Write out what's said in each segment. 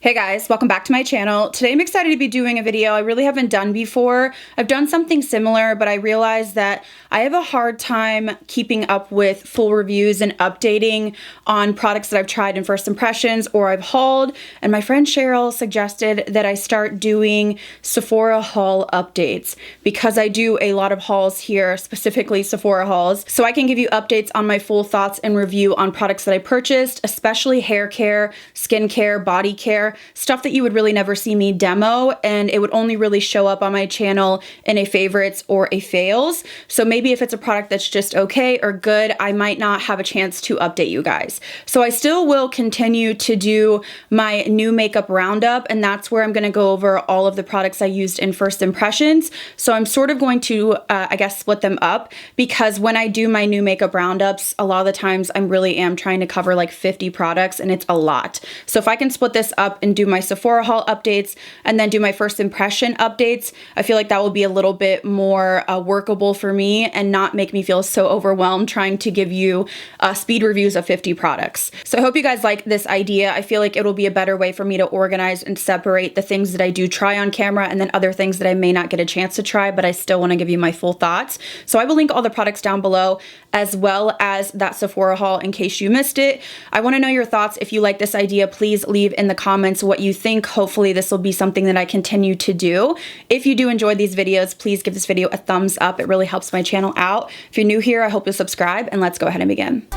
Hey guys, welcome back to my channel. Today I'm excited to be doing a video I really haven't done before. I've done something similar, but I realized that I have a hard time keeping up with full reviews and updating on products that I've tried in first impressions or I've hauled. And my friend Cheryl suggested that I start doing Sephora haul updates because I do a lot of hauls here, specifically Sephora hauls. So I can give you updates on my full thoughts and review on products that I purchased, especially hair care, skin care, body care, stuff that you would really never see me demo, and it would only really show up on my channel in a favorites or a fails. So maybe if it's a product that's just okay or good, I might not have a chance to update you guys. So I still will continue to do my new makeup roundup, and that's where I'm going to go over all of the products I used in first impressions. So I'm sort of going to, I guess, split them up, because when I do my new makeup roundups, a lot of the times I really am trying to cover like 50 products, and it's a lot. So if I can split this up and do my Sephora haul updates and then do my first impression updates, I feel like that will be a little bit more workable for me and not make me feel so overwhelmed trying to give you speed reviews of 50 products. So I hope you guys like this idea. I feel like it'll be a better way for me to organize and separate the things that I do try on camera and then other things that I may not get a chance to try, but I still want to give you my full thoughts. So I will link all the products down below, as well as that Sephora haul in case you missed it. I want to know your thoughts. If you like this idea, please leave in the comments what you think. Hopefully this will be something that I continue to do. If you do enjoy these videos, please give this video a thumbs up. It really helps my channel out. If you're new here, I hope you'll subscribe, and let's go ahead and begin.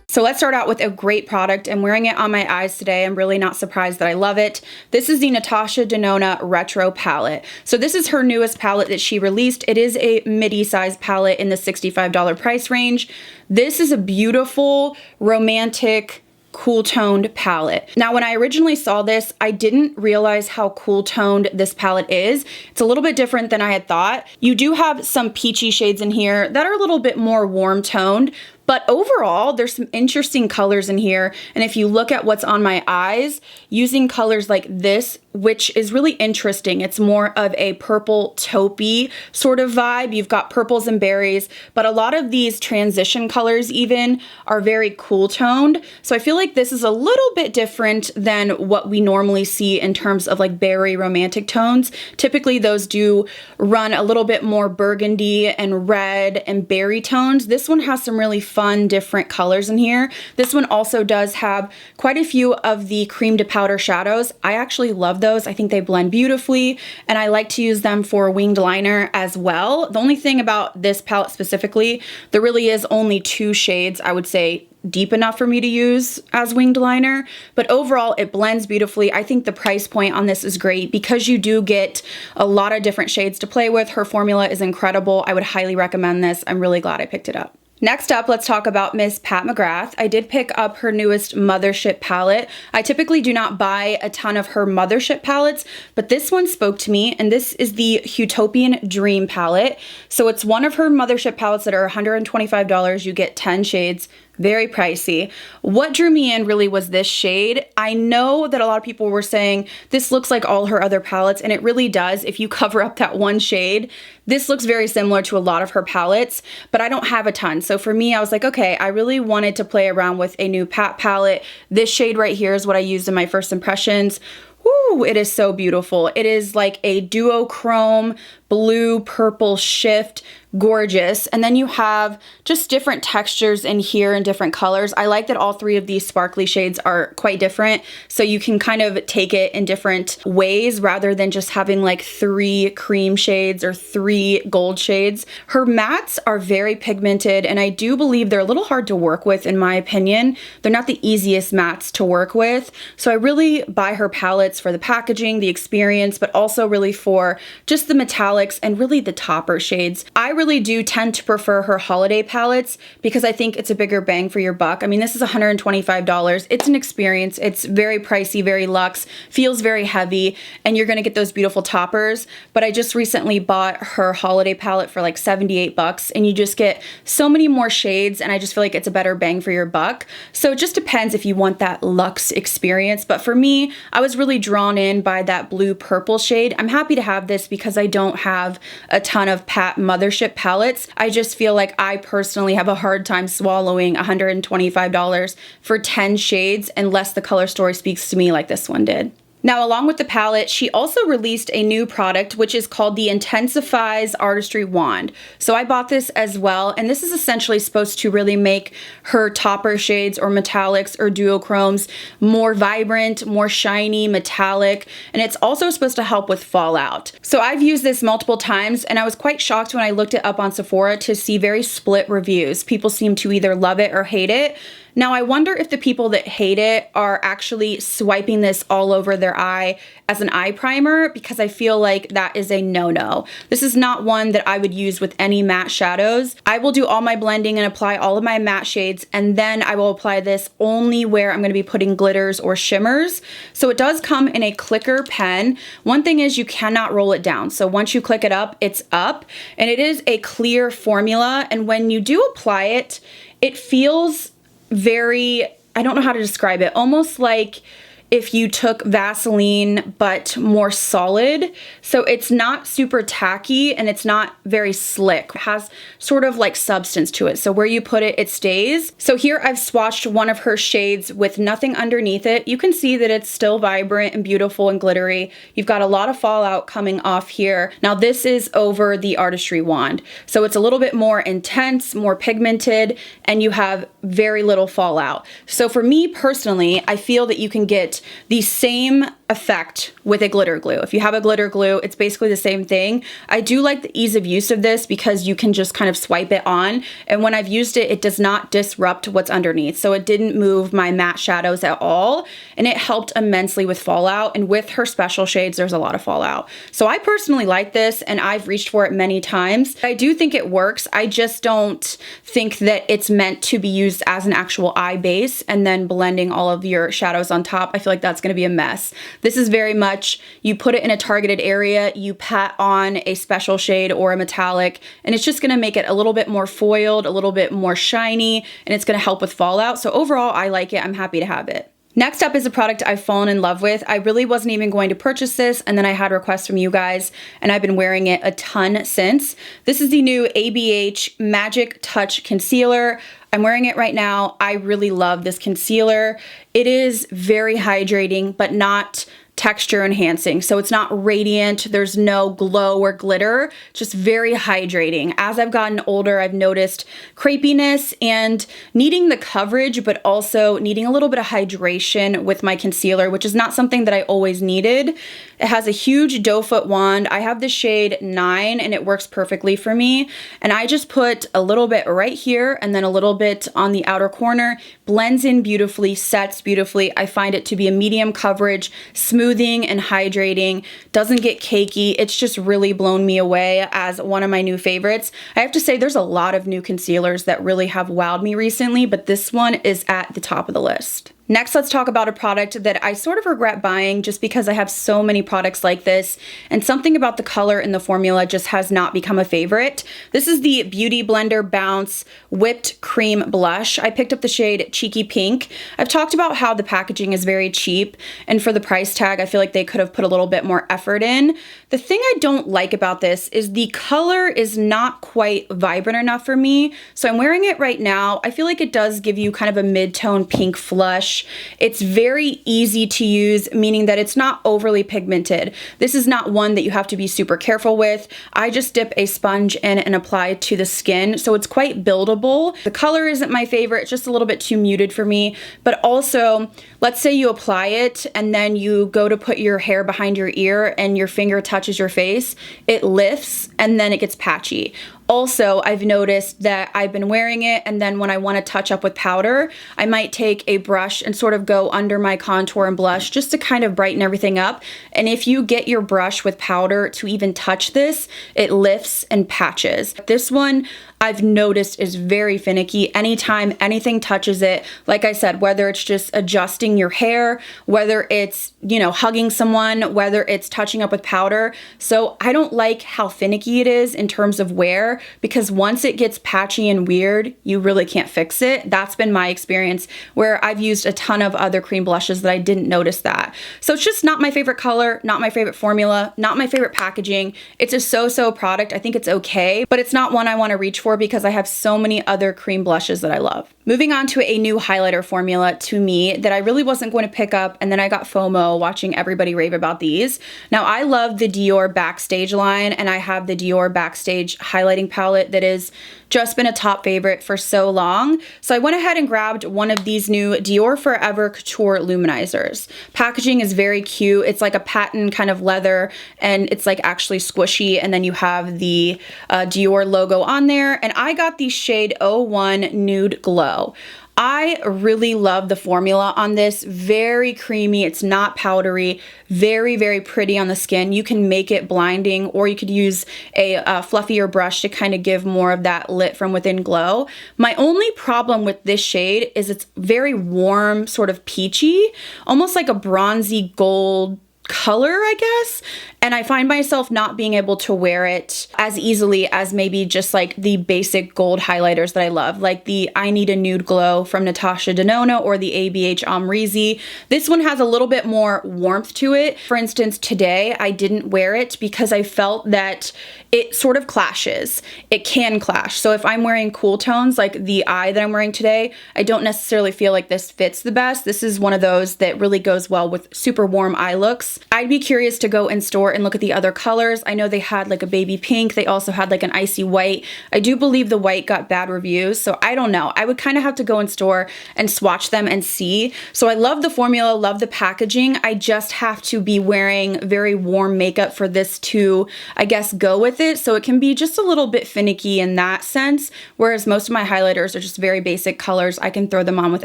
So let's start out with a great product. I'm wearing it on my eyes today. I'm really not surprised that I love it. This is the Natasha Denona Retro Palette. So this is her newest palette that she released. It is a midi size palette in the $65 price range. This is a beautiful, romantic, cool toned palette. Now, when I originally saw this, I didn't realize how cool toned this palette is. It's a little bit different than I had thought. You do have some peachy shades in here that are a little bit more warm toned, but overall, there's some interesting colors in here. And if you look at what's on my eyes, using colors like this, which is really interesting. It's more of a purple taupey sort of vibe. You've got purples and berries, but a lot of these transition colors even are very cool toned. So I feel like this is a little bit different than what we normally see in terms of like berry romantic tones. Typically those do run a little bit more burgundy and red and berry tones. This one has some really fun different colors in here. This one also does have quite a few of the cream to powder shadows. I actually love those. I think they blend beautifully, and I like to use them for winged liner as well. The only thing about this palette specifically, there really is only 2 shades I would say deep enough for me to use as winged liner, but overall it blends beautifully. I think the price point on this is great because you do get a lot of different shades to play with. Her formula is incredible. I would highly recommend this. I'm really glad I picked it up. Next up, let's talk about Miss Pat McGrath. I did pick up her newest Mothership palette. I typically do not buy a ton of her Mothership palettes, but this one spoke to me, and this is the Utopian Dream palette. So it's one of her Mothership palettes that are $125. You get 10 shades. Very pricey. What drew me in really was this shade. I know that a lot of people were saying this looks like all her other palettes, and it really does. If you cover up that one shade, this looks very similar to a lot of her palettes, but I don't have a ton. So for me, I was like, okay, I really wanted to play around with a new Pat palette. This shade right here is what I used in my first impressions. Woo, it is so beautiful. It is like a duochrome blue purple shift, gorgeous. And then you have just different textures in here and different colors. I like that all 3 of these sparkly shades are quite different, so you can kind of take it in different ways rather than just having like 3 cream shades or 3 gold shades. Her mattes are very pigmented, and I do believe they're a little hard to work with in my opinion. They're not the easiest mattes to work with, so I really buy her palettes for the packaging, the experience, but also really for just the metallic and really the topper shades. I really do tend to prefer her holiday palettes because I think it's a bigger bang for your buck. I mean, this is $125. It's an experience. It's very pricey, very luxe, feels very heavy, and you're gonna get those beautiful toppers. But I just recently bought her holiday palette for like 78 bucks, and you just get so many more shades, and I just feel like it's a better bang for your buck. So it just depends if you want that luxe experience. But for me, I was really drawn in by that blue purple shade. I'm happy to have this because I don't have a ton of Mothership palettes. I just feel like I personally have a hard time swallowing $125 for 10 shades unless the color story speaks to me like this one did. Now, along with the palette, she also released a new product, which is called the Intensifies Artistry Wand. So I bought this as well, and this is essentially supposed to really make her topper shades or metallics or duochromes more vibrant, more shiny, metallic, and it's also supposed to help with fallout. So I've used this multiple times, and I was quite shocked when I looked it up on Sephora to see very split reviews. People seem to either love it or hate it. Now, I wonder if the people that hate it are actually swiping this all over their eye as an eye primer, because I feel like that is a no-no. This is not one that I would use with any matte shadows. I will do all my blending and apply all of my matte shades, and then I will apply this only where I'm going to be putting glitters or shimmers. So it does come in a clicker pen. One thing is you cannot roll it down. So once you click it up, it's up, and it is a clear formula. And when you do apply it, it feels very, I don't know how to describe it, almost like if you took Vaseline but more solid. So it's not super tacky and it's not very slick. It has sort of like substance to it. So where you put it, it stays. So here I've swatched one of her shades with nothing underneath it. You can see that it's still vibrant and beautiful and glittery. You've got a lot of fallout coming off here. Now this is over the Artistry wand. So it's a little bit more intense, more pigmented, and you have very little fallout. So for me personally, I feel that you can get the same effect with a glitter glue. If you have a glitter glue, it's basically the same thing. I do like the ease of use of this because you can just kind of swipe it on, and when I've used it, it does not disrupt what's underneath. So it didn't move my matte shadows at all, and it helped immensely with fallout, and with her special shades, there's a lot of fallout. So I personally like this, and I've reached for it many times. I do think it works. I just don't think that it's meant to be used as an actual eye base and then blending all of your shadows on top. I feel like that's going to be a mess. This is very much, you put it in a targeted area, you pat on a special shade or a metallic, and it's just gonna make it a little bit more foiled, a little bit more shiny, and it's gonna help with fallout. So overall, I like it. I'm happy to have it. Next up is a product I've fallen in love with. I really wasn't even going to purchase this, and then I had requests from you guys, and I've been wearing it a ton since. This is the new ABH Magic Touch Concealer. I'm wearing it right now. I really love this concealer. It is very hydrating, but not texture enhancing. So it's not radiant, there's no glow or glitter, just very hydrating. As I've gotten older, I've noticed crepiness and needing the coverage, but also needing a little bit of hydration with my concealer, which is not something that I always needed. It has a huge doe foot wand. I have the shade 9 and it works perfectly for me. And I just put a little bit right here and then a little bit on the outer corner, blends in beautifully, sets beautifully. I find it to be a medium coverage, smoothing and hydrating, doesn't get cakey. It's just really blown me away as one of my new favorites. I have to say there's a lot of new concealers that really have wowed me recently, but this one is at the top of the list. Next, let's talk about a product that I sort of regret buying just because I have so many products like this, and something about the color in the formula just has not become a favorite. This is the Beauty Blender Bounce Whipped Cream Blush. I picked up the shade Cheeky Pink. I've talked about how the packaging is very cheap, and for the price tag, I feel like they could have put a little bit more effort in. The thing I don't like about this is the color is not quite vibrant enough for me, so I'm wearing it right now. I feel like it does give you kind of a mid-tone pink flush. It's very easy to use, meaning that it's not overly pigmented. This is not one that you have to be super careful with. I just dip a sponge in and apply it to the skin, so it's quite buildable. The color isn't my favorite, it's just a little bit too muted for me, but also, let's say you apply it and then you go to put your hair behind your ear and your finger touches your face, it lifts and then it gets patchy. Also, I've noticed that I've been wearing it, and then when I want to touch up with powder, I might take a brush and sort of go under my contour and blush just to kind of brighten everything up. And if you get your brush with powder to even touch this, it lifts and patches. This one, I've noticed, is very finicky. Anytime anything touches it, like I said, whether it's just adjusting your hair, whether it's, you know, hugging someone, whether it's touching up with powder. So I don't like how finicky it is in terms of wear. hair, because once it gets patchy and weird, you really can't fix it. That's been my experience, where I've used a ton of other cream blushes that I didn't notice that. So it's just not my favorite color, not my favorite formula, not my favorite packaging. It's a so-so product. I think it's okay, but it's not one I want to reach for because I have so many other cream blushes that I love. Moving on to a new highlighter formula to me that I really wasn't going to pick up, and then I got FOMO watching everybody rave about these. Now, I love the Dior Backstage line, and I have the Dior Backstage highlighting palette that has just been a top favorite for so long. So I went ahead and grabbed one of these new Dior Forever Couture luminizers. Packaging is very cute. It's like a patent kind of leather, and it's like actually squishy, and then you have the Dior logo on there. And I got the shade 01 Nude Glow. I really love the formula on this. Very creamy. It's not powdery. Very, very pretty on the skin. You can make it blinding, or you could use a fluffier brush to kind of give more of that lit from within glow. My only problem with this shade is it's very warm, sort of peachy, almost like a bronzy gold color, I guess. And I find myself not being able to wear it as easily as maybe just like the basic gold highlighters that I love, like the I Need a Nude Glow from Natasha Denona or the ABH Amrezy. This one has a little bit more warmth to it. For instance, today I didn't wear it because I felt that it sort of clashes. It can clash. So if I'm wearing cool tones like the eye that I'm wearing today, I don't necessarily feel like this fits the best. This is one of those that really goes well with super warm eye looks. I'd be curious to go in store and look at the other colors. I know they had like a baby pink. They also had like an icy white. I do believe the white got bad reviews, so I don't know. I would kind of have to go in store and swatch them and see. So I love the formula, love the packaging. I just have to be wearing very warm makeup for this to, I guess, go with it. So it can be just a little bit finicky in that sense, whereas most of my highlighters are just very basic colors. I can throw them on with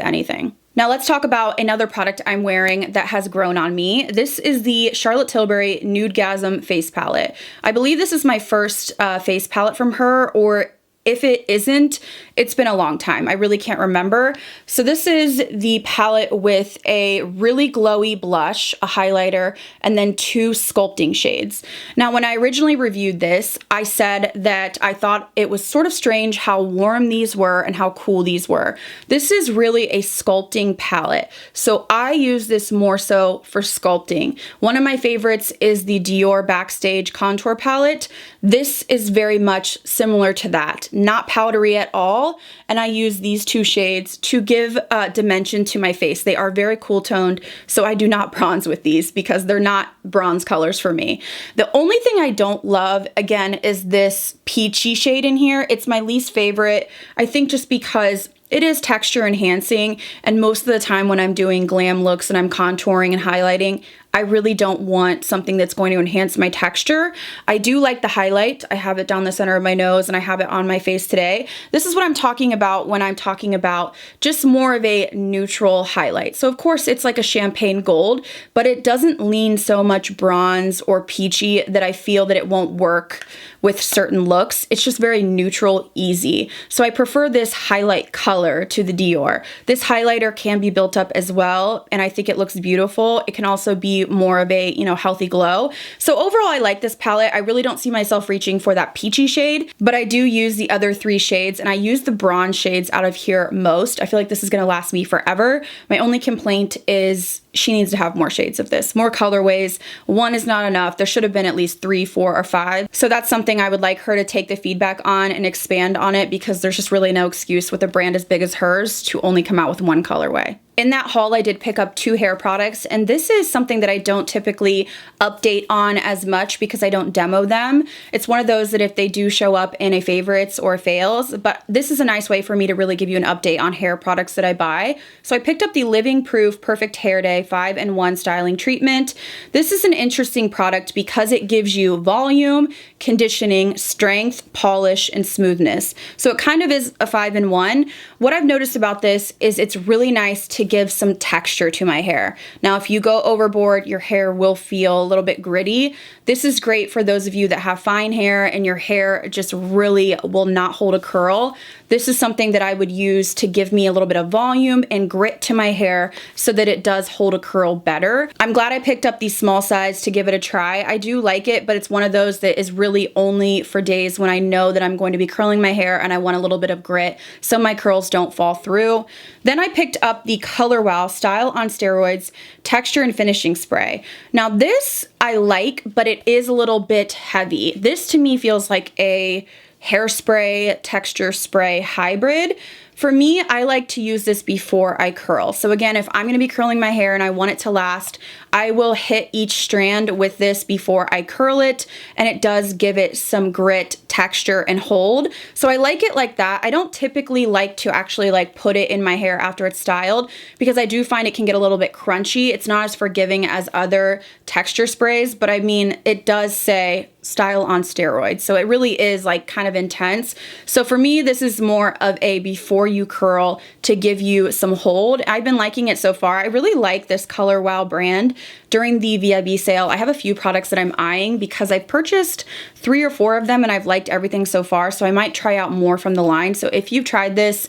anything. Now let's talk about another product I'm wearing that has grown on me. This is the Charlotte Tilbury Nudegasm Face Palette. I believe this is my first face palette from her, or if it isn't, it's been a long time. I really can't remember. So this is the palette with a really glowy blush, a highlighter, and then 2 sculpting shades. Now, when I originally reviewed this, I said that I thought it was sort of strange how warm these were and how cool these were. This is really a sculpting palette. So I use this more so for sculpting. One of my favorites is the Dior Backstage Contour Palette. This is very much similar to that. Not powdery at all, and I use these 2 shades to give dimension to my face. They are very cool toned, so I do not bronze with these because they're not bronze colors for me. The only thing I don't love, again, is this peachy shade in here. It's my least favorite, I think, just because it is texture enhancing, and most of the time when I'm doing glam looks and I'm contouring and highlighting, I really don't want something that's going to enhance my texture. I do like the highlight. I have it down the center of my nose and I have it on my face today. This is what I'm talking about when I'm talking about just more of a neutral highlight. So of course it's like a champagne gold, but it doesn't lean so much bronze or peachy that I feel that it won't work with certain looks. It's just very neutral, easy. So I prefer this highlight color to the Dior. This highlighter can be built up as well, and I think it looks beautiful. It can also be more of a, healthy glow. So overall, I like this palette. I really don't see myself reaching for that peachy shade, but I do use the other 3 shades, and I use the bronze shades out of here most. I feel like this is gonna last me forever. My only complaint is she needs to have more shades of this, more colorways. 1 is not enough. There should have been at least 3, 4, or 5. So that's something I would like her to take the feedback on and expand on it, because there's just really no excuse with a brand as big as hers to only come out with 1 colorway. In that haul, I did pick up 2 hair products, and this is something that I don't typically update on as much because I don't demo them. It's one of those that if they do show up in a favorites or fails, but this is a nice way for me to really give you an update on hair products that I buy. So I picked up the Living Proof Perfect Hair Day 5-in-1 Styling Treatment. This is an interesting product because it gives you volume, conditioning, strength, polish, and smoothness. So it kind of is a 5-in-1. What I've noticed about this is it's really nice to give some texture to my hair. Now, if you go overboard, your hair will feel a little bit gritty. This is great for those of you that have fine hair and your hair just really will not hold a curl. This is something that I would use to give me a little bit of volume and grit to my hair so that it does hold to curl better. I'm glad I picked up the small size to give it a try. I do like it, but it's one of those that is really only for days when I know that I'm going to be curling my hair and I want a little bit of grit so my curls don't fall through. Then I picked up the Color Wow Style on Steroids Texture and Finishing Spray. Now this I like, but it is a little bit heavy. This to me feels like a hairspray, texture spray hybrid. For me, I like to use this before I curl. So again, if I'm gonna be curling my hair and I want it to last, I will hit each strand with this before I curl it, and it does give it some grit, texture, and hold. So I like it like that. I don't typically like to actually like put it in my hair after it's styled because I do find it can get a little bit crunchy. It's not as forgiving as other texture sprays, but I mean, it does say style on steroids. So it really is like kind of intense. So for me, this is more of a before you curl to give you some hold. I've been liking it so far. I really like this Color Wow brand. During the VIB sale, I have a few products that I'm eyeing because I've purchased 3 or 4 of them and I've liked everything so far, so I might try out more from the line. So if you've tried this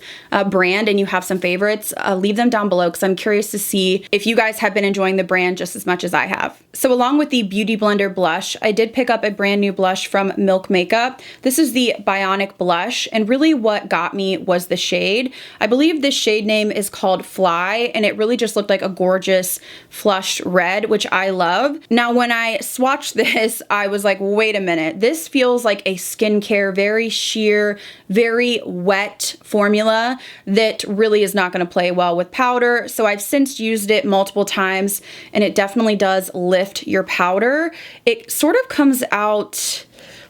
brand and you have some favorites, leave them down below because I'm curious to see if you guys have been enjoying the brand just as much as I have. So along with the Beauty Blender blush, I did pick up a brand new blush from Milk Makeup. This is the Bionic Blush, and really what got me was the shade. I believe this shade name is called Fly, and it really just looked like a gorgeous flushed red, which I love. Now, when I swatched this, I was like, wait a minute, this feels like a skincare, very sheer, very wet formula that really is not gonna play well with powder. So I've since used it multiple times, and it definitely does lift your powder. It sort of comes out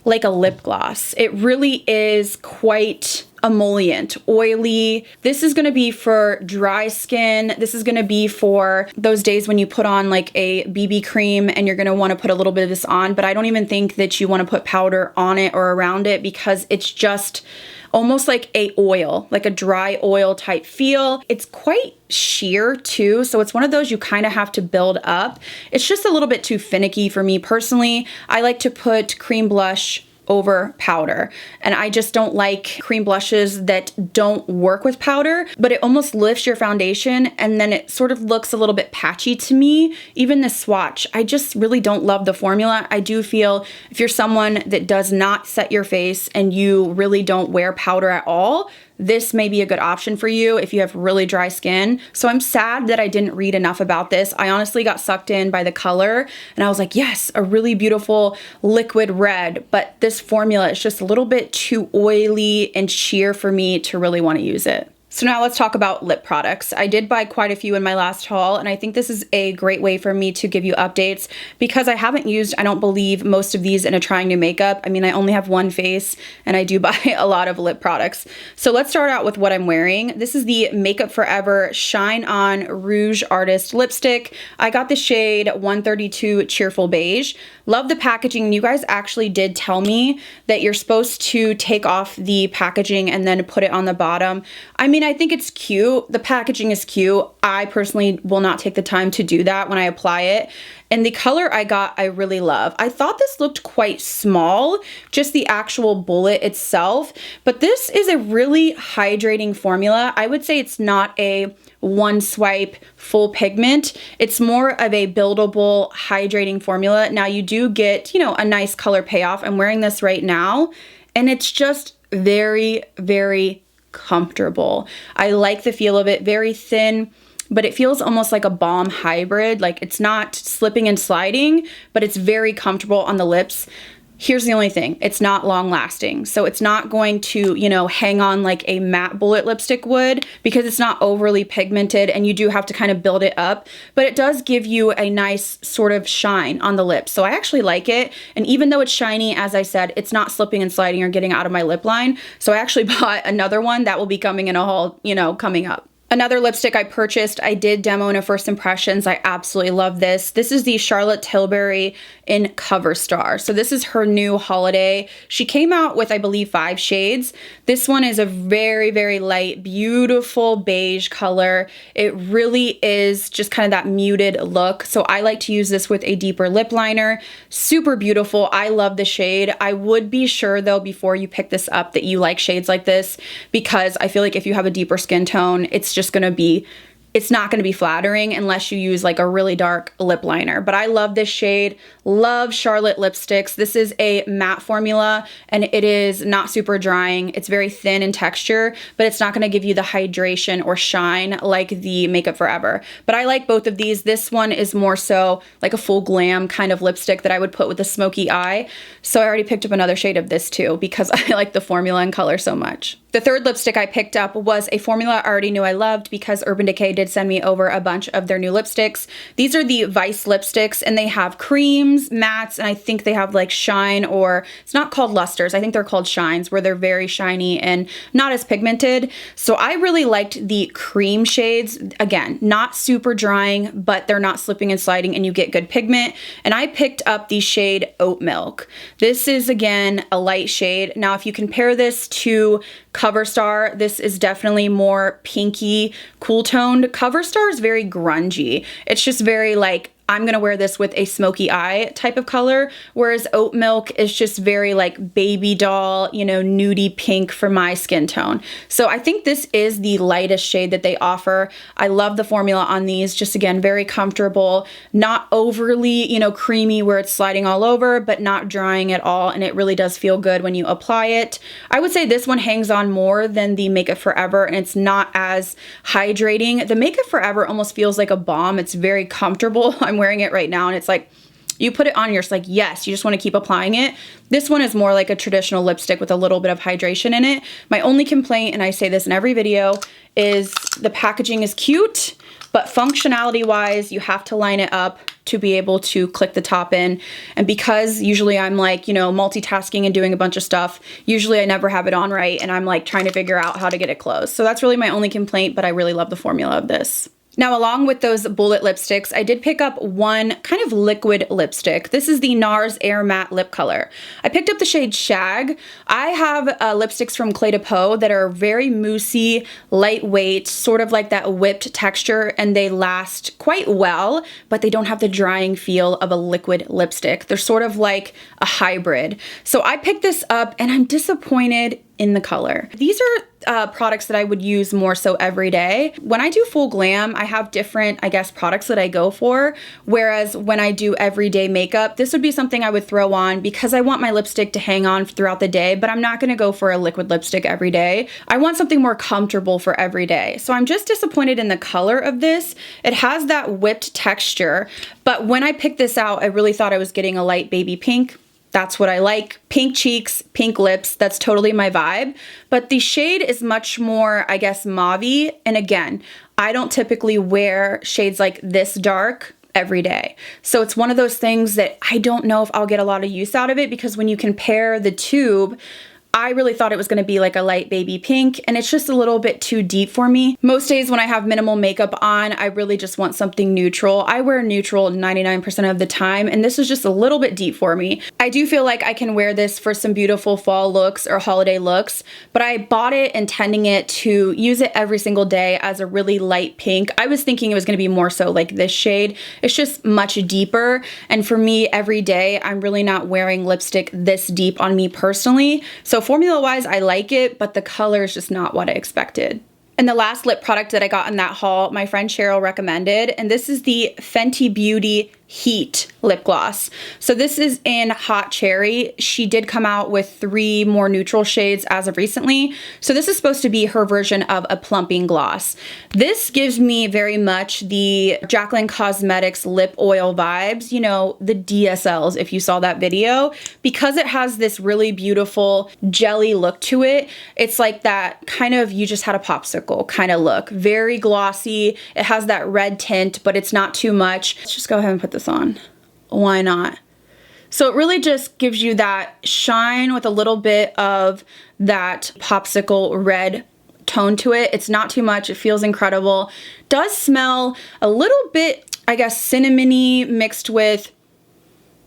like a lip gloss. It really is quite emollient, oily. This is gonna be for dry skin. This is gonna be for those days when you put on like a BB cream and you're gonna wanna put a little bit of this on, but I don't even think that you wanna put powder on it or around it because it's just almost like a oil, like a dry oil type feel. It's quite sheer too, so it's one of those you kind of have to build up. It's just a little bit too finicky for me personally. I like to put cream blush over powder, and I just don't like cream blushes that don't work with powder, but it almost lifts your foundation and then it sort of looks a little bit patchy to me. Even this swatch, I just really don't love the formula. I do feel if you're someone that does not set your face and you really don't wear powder at all, this may be a good option for you if you have really dry skin. So I'm sad that I didn't read enough about this. I honestly got sucked in by the color and I was like, yes, a really beautiful liquid red, but this formula is just a little bit too oily and sheer for me to really want to use it. So now let's talk about lip products. I did buy quite a few in my last haul, and I think this is a great way for me to give you updates because I haven't used, I don't believe, most of these in a trying new makeup. I mean, I only have one face and I do buy a lot of lip products. So let's start out with what I'm wearing. This is the Makeup Forever Shine On Rouge Artist Lipstick. I got the shade 132 Cheerful Beige. Love the packaging. You guys actually did tell me that you're supposed to take off the packaging and then put it on the bottom. I mean, I think it's cute. The packaging is cute. I personally will not take the time to do that when I apply it. And the color I got, I really love. I thought this looked quite small, just the actual bullet itself, but this is a really hydrating formula. I would say it's not a one swipe full pigment. It's more of a buildable hydrating formula. Now you do get, you know, a nice color payoff. I'm wearing this right now and it's just very, very comfortable. I like the feel of it, very thin, but it feels almost like a balm hybrid. Like it's not slipping and sliding, but it's very comfortable on the lips. Here's the only thing, it's not long lasting. So it's not going to, you know, hang on like a matte bullet lipstick would because it's not overly pigmented and you do have to kind of build it up, but it does give you a nice sort of shine on the lips. So I actually like it. And even though it's shiny, as I said, it's not slipping and sliding or getting out of my lip line. So I actually bought another one that will be coming in a haul, you know, coming up. Another lipstick I purchased, I did demo in a first impressions. I absolutely love this. This is the Charlotte Tilbury in Cover Star. So this is her new holiday. She came out with, I believe, 5 shades. This one is a very, very light, beautiful beige color. It really is just kind of that muted look. So I like to use this with a deeper lip liner. Super beautiful. I love the shade. I would be sure though, before you pick this up, that you like shades like this, because I feel like if you have a deeper skin tone, it's just gonna be it's not going to be flattering unless you use like a really dark lip liner. But I love this shade. Love Charlotte lipsticks. This is a matte formula and it is not super drying. It's very thin in texture, but it's not going to give you the hydration or shine like the Makeup Forever. But I like both of these. This one is more so like a full glam kind of lipstick that I would put with a smoky eye. So I already picked up another shade of this too because I like the formula and color so much. The third lipstick I picked up was a formula I already knew I loved because Urban Decay did send me over a bunch of their new lipsticks. These are the Vice lipsticks and they have creams, mattes, and I think they have like shine, or it's not called lusters. I think they're called shines, where they're very shiny and not as pigmented. So I really liked the cream shades. Again, not super drying, but they're not slipping and sliding and you get good pigment. And I picked up the shade Oat Milk. This is again a light shade. Now if you compare this to Cover Star, this is definitely more pinky, cool toned. Cover Star is very grungy. It's just very like, I'm gonna wear this with a smoky eye type of color, whereas Oat Milk is just very like baby doll, you know, nudie pink for my skin tone. So I think this is the lightest shade that they offer. I love the formula on these, just again, very comfortable, not overly, you know, creamy where it's sliding all over, but not drying at all. And it really does feel good when you apply it. I would say this one hangs on more than the Makeup Forever and it's not as hydrating. The Makeup Forever almost feels like a balm. It's very comfortable. I'm wearing it right now and it's like, you put it on, you're just like, yes, you just want to keep applying it. This one is more like a traditional lipstick with a little bit of hydration in it. My only complaint, and I say this in every video, is the packaging is cute, but functionality wise, you have to line it up to be able to click the top in. And because usually I'm like, you know, multitasking and doing a bunch of stuff, usually I never have it on right and I'm like trying to figure out how to get it closed. So that's really my only complaint, but I really love the formula of this. Now, along with those bullet lipsticks, I did pick up one kind of liquid lipstick. This is the NARS Air Matte Lip Color. I picked up the shade Shag. I have lipsticks from Clé de Peau that are very moussey, lightweight, sort of like that whipped texture, and they last quite well, but they don't have the drying feel of a liquid lipstick. They're sort of like a hybrid. So I picked this up and I'm disappointed in the color. These are products that I would use more so every day. When I do full glam, I have different, I guess, products that I go for. Whereas when I do everyday makeup, this would be something I would throw on because I want my lipstick to hang on throughout the day, but I'm not gonna go for a liquid lipstick every day. I want something more comfortable for every day. So I'm just disappointed in the color of this. It has that whipped texture, but when I picked this out, I really thought I was getting a light baby pink. That's what I like. Pink cheeks, pink lips, that's totally my vibe. But the shade is much more, I guess, mauve-y. And again, I don't typically wear shades like this dark every day. So it's one of those things that I don't know if I'll get a lot of use out of it because when you compare the tube, I really thought it was gonna be like a light baby pink and it's just a little bit too deep for me. Most days when I have minimal makeup on, I really just want something neutral. I wear neutral 99% of the time and this is just a little bit deep for me. I do feel like I can wear this for some beautiful fall looks or holiday looks, but I bought it intending it to use it every single day as a really light pink. I was thinking it was gonna be more so like this shade. It's just much deeper. And for me, every day, I'm really not wearing lipstick this deep on me personally. So formula wise, I like it, but the color is just not what I expected. And the last lip product that I got in that haul, my friend Cheryl recommended, and this is the Fenty Beauty Heat lip gloss. So this is in Hot Cherry. She did come out with 3 more neutral shades as of recently. So this is supposed to be her version of a plumping gloss. This gives me very much the Jaclyn Cosmetics lip oil vibes, you know, the DSLs if you saw that video, because it has this really beautiful jelly look to it. It's like that kind of, you just had a popsicle kind of look. Very glossy. It has that red tint, but it's not too much. Let's just go ahead and put this on. Why not? So it really just gives you that shine with a little bit of that popsicle red tone to it. It's not too much. It feels incredible. Does smell a little bit, I guess, cinnamony mixed with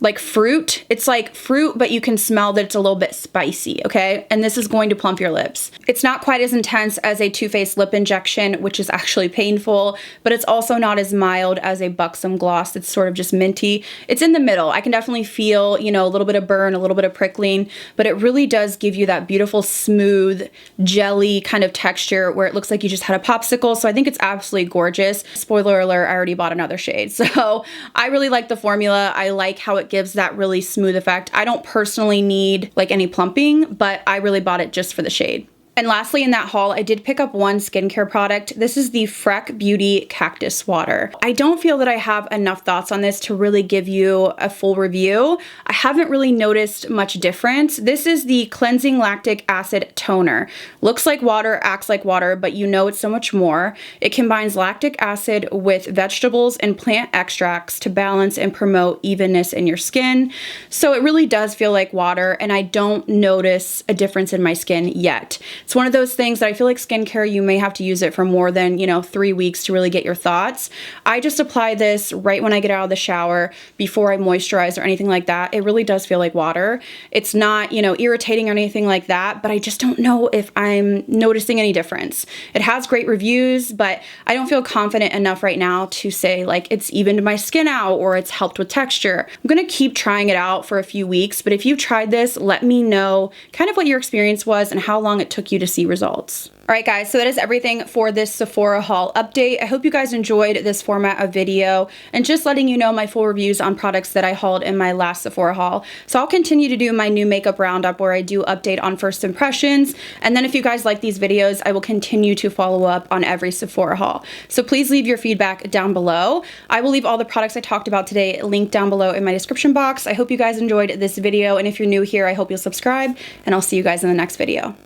like fruit. It's like fruit, but you can smell that it's a little bit spicy, okay? And this is going to plump your lips. It's not quite as intense as a Too Faced lip injection, which is actually painful, but it's also not as mild as a Buxom gloss. It's sort of just minty. It's in the middle. I can definitely feel, you know, a little bit of burn, a little bit of prickling, but it really does give you that beautiful, smooth, jelly kind of texture where it looks like you just had a popsicle. So I think it's absolutely gorgeous. Spoiler alert, I already bought another shade. So I really like the formula. I like how it gives that really smooth effect. I don't personally need like any plumping, but I really bought it just for the shade. And lastly, in that haul, I did pick up one skincare product. This is the Freck Beauty Cactus Water. I don't feel that I have enough thoughts on this to really give you a full review. I haven't really noticed much difference. This is the Cleansing Lactic Acid Toner. Looks like water, acts like water, but you know it's so much more. It combines lactic acid with vegetables and plant extracts to balance and promote evenness in your skin. So it really does feel like water, and I don't notice a difference in my skin yet. It's one of those things that I feel like skincare, you may have to use it for more than, you know, 3 weeks to really get your thoughts. I just apply this right when I get out of the shower before I moisturize or anything like that. It really does feel like water. It's not, you know, irritating or anything like that, but I just don't know if I'm noticing any difference. It has great reviews, but I don't feel confident enough right now to say like it's evened my skin out or it's helped with texture. I'm gonna keep trying it out for a few weeks, but if you've tried this, let me know kind of what your experience was and how long it took you to see results. All right, guys, so that is everything for this Sephora haul update. I hope you guys enjoyed this format of video and just letting you know my full reviews on products that I hauled in my last Sephora haul. So I'll continue to do my new makeup roundup where I do update on first impressions. And then if you guys like these videos, I will continue to follow up on every Sephora haul. So please leave your feedback down below. I will leave all the products I talked about today linked down below in my description box. I hope you guys enjoyed this video. And if you're new here, I hope you'll subscribe, and I'll see you guys in the next video.